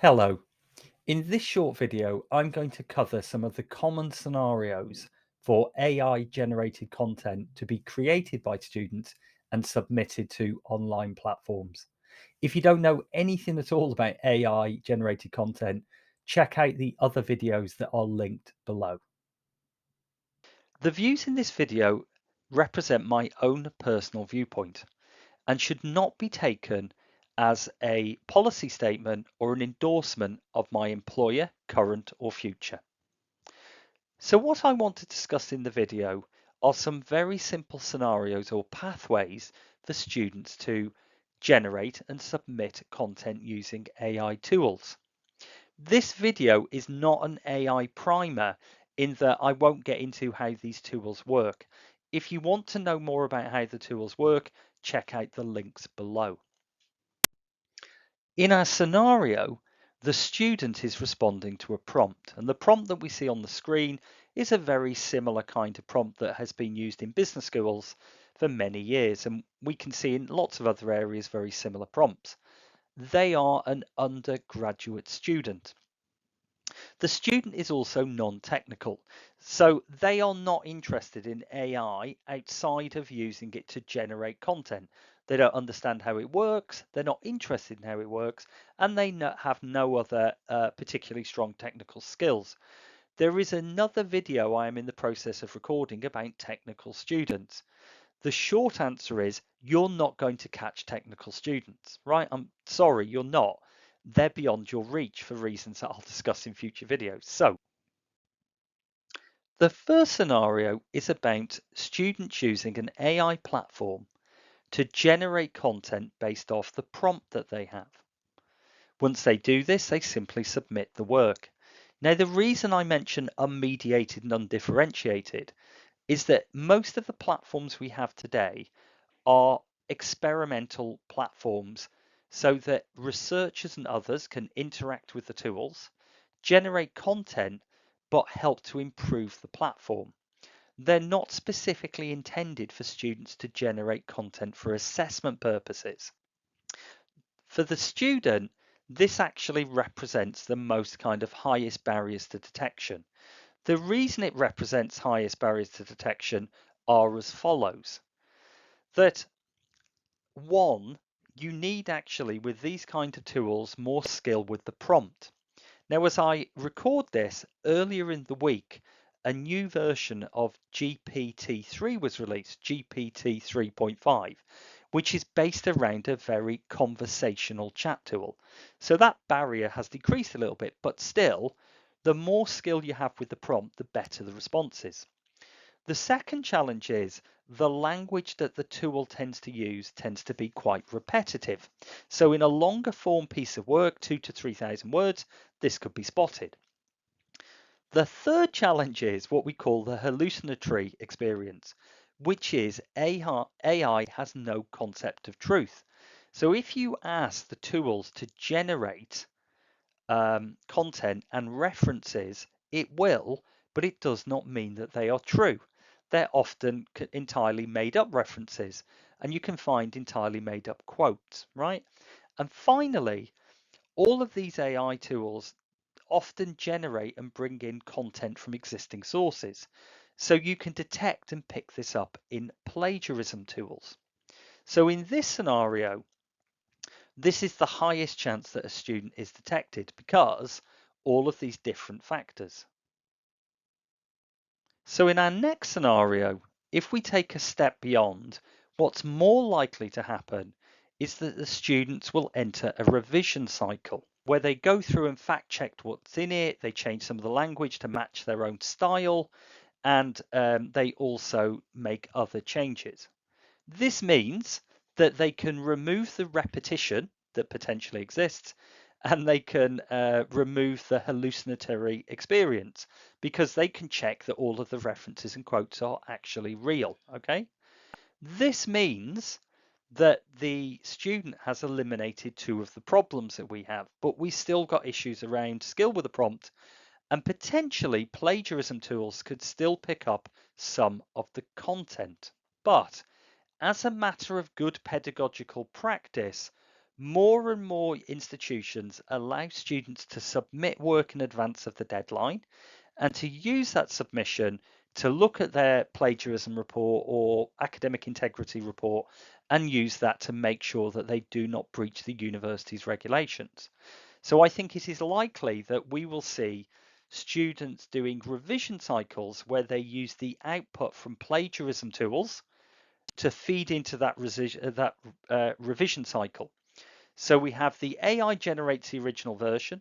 Hello. In this short video, I'm going to cover some of the common scenarios for AI generated content to be created by students and submitted to online platforms. If you don't know anything at all about AI generated content, check out the other videos that are linked below. The views in this video represent my own personal viewpoint and should not be taken as a policy statement or an endorsement of my employer, current or future. So what I want to discuss in the video are some very simple scenarios or pathways for students to generate and submit content using AI tools. This video is not an AI primer in that I won't get into how these tools work. If you want to know more about how the tools work, check out the links below. In our scenario, the student is responding to a prompt, and the prompt that we see on the screen is a very similar kind of prompt that has been used in business schools for many years, and we can see in lots of other areas very similar prompts. They are an undergraduate student. The student is also non-technical, so they are not interested in AI outside of using it to generate content. They don't understand how it works, they're not interested in how it works, and they have no other particularly strong technical skills. There is another video I am in the process of recording about technical students. The short answer is you're not going to catch technical students, right? I'm sorry, you're not. They're beyond your reach for reasons that I'll discuss in future videos. So the first scenario is about students using an AI platform to generate content based off the prompt that they have. Once they do this, they simply submit the work. Now, the reason I mention unmediated and undifferentiated is that most of the platforms we have today are experimental platforms so that researchers and others can interact with the tools, generate content, but help to improve the platform. They're not specifically intended for students to generate content for assessment purposes. For the student, this actually represents the most kind of highest barriers to detection. The reason it represents highest barriers to detection are as follows. That one, you need actually with these kind of tools more skill with the prompt. Now, as I record this earlier in the week, a new version of GPT-3 was released, GPT 3.5, which is based around a very conversational chat tool. So that barrier has decreased a little bit, but still, the more skill you have with the prompt, the better the responses. The second challenge is the language that the tool tends to use tends to be quite repetitive. So in a longer form piece of work, 2 to 3,000 words, this could be spotted. The third challenge is what we call the hallucinatory experience, which is AI has no concept of truth. So if you ask the tools to generate content and references, it will, but it does not mean that they are true. They're often entirely made up references, and you can find entirely made up quotes, right? And finally, all of these AI tools often generate and bring in content from existing sources. So you can detect and pick this up in plagiarism tools. So in this scenario, this is the highest chance that a student is detected because all of these different factors. So in our next scenario, if we take a step beyond, what's more likely to happen is that the students will enter a revision cycle where they go through and fact check what's in it, they change some of the language to match their own style, and they also make other changes. This means that they can remove the repetition that potentially exists and they can remove the hallucinatory experience because they can check that all of the references and quotes are actually real. Okay. This means that the student has eliminated two of the problems that we have, but we still got issues around skill with the prompt and potentially plagiarism tools could still pick up some of the content. But as a matter of good pedagogical practice, More and more institutions allow students to submit work in advance of the deadline and to use that submission to look at their plagiarism report or academic integrity report and use that to make sure that they do not breach the university's regulations. So I think it is likely that we will see students doing revision cycles where they use the output from plagiarism tools to feed into that revision cycle. So we have the AI generates the original version,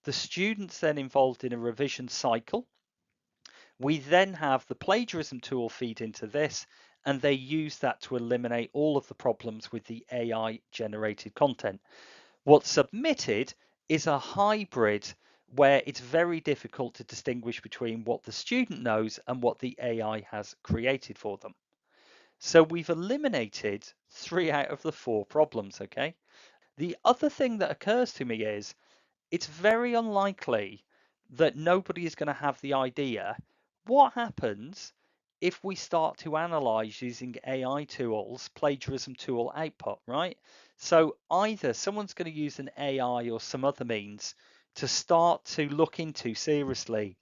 the students then involved in a revision cycle. We then have the plagiarism tool feed into this, and they use that to eliminate all of the problems with the AI generated content. What's submitted is a hybrid where it's very difficult to distinguish between what the student knows and what the AI has created for them. So we've eliminated 3 out of the 4 problems, okay? The other thing that occurs to me is it's very unlikely that nobody is going to have the idea what happens if we start to analyze using AI tools, plagiarism tool output, right? So either someone's going to use an AI or some other means to start to look into seriously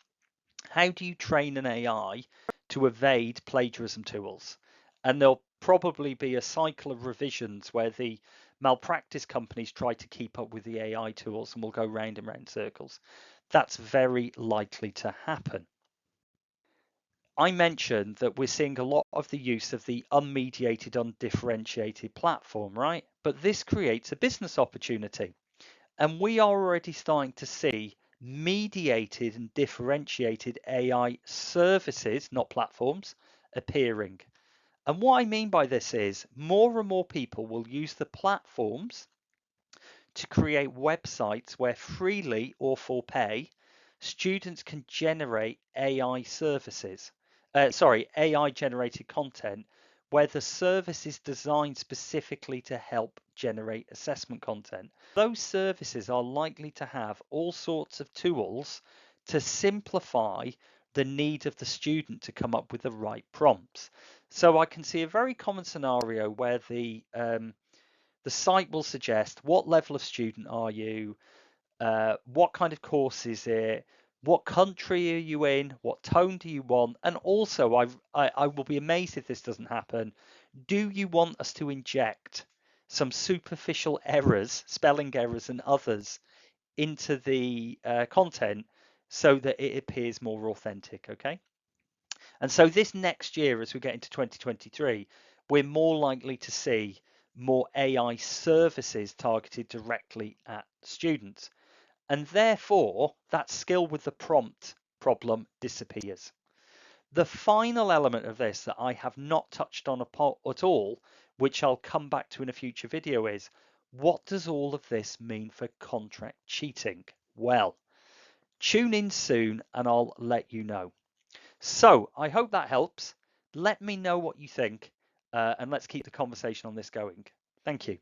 how do you train an AI to evade plagiarism tools? And there'll probably be a cycle of revisions where the malpractice companies try to keep up with the AI tools and will go round and round circles. That's very likely to happen. I mentioned that we're seeing a lot of the use of the unmediated, undifferentiated platform, right? But this creates a business opportunity. And we are already starting to see mediated and differentiated AI services, not platforms, appearing. And what I mean by this is more and more people will use the platforms to create websites where freely or for pay, students can generate AI services. AI generated content where the service is designed specifically to help generate assessment content. Those services are likely to have all sorts of tools to simplify the need of the student to come up with the right prompts. So I can see a very common scenario where the site will suggest what level of student are you, what kind of course is it, what country are you in, what tone do you want, and also I will be amazed if this doesn't happen. Do you want us to inject some superficial errors, spelling errors and others into the content so that it appears more authentic, okay? And so this next year, as we get into 2023, we're more likely to see more AI services targeted directly at students. And therefore, that skill with the prompt problem disappears. The final element of this that I have not touched on at all, which I'll come back to in a future video, is what does all of this mean for contract cheating? Well, tune in soon and I'll let you know. So I hope that helps. Let me know what you think, and let's keep the conversation on this going. Thank you.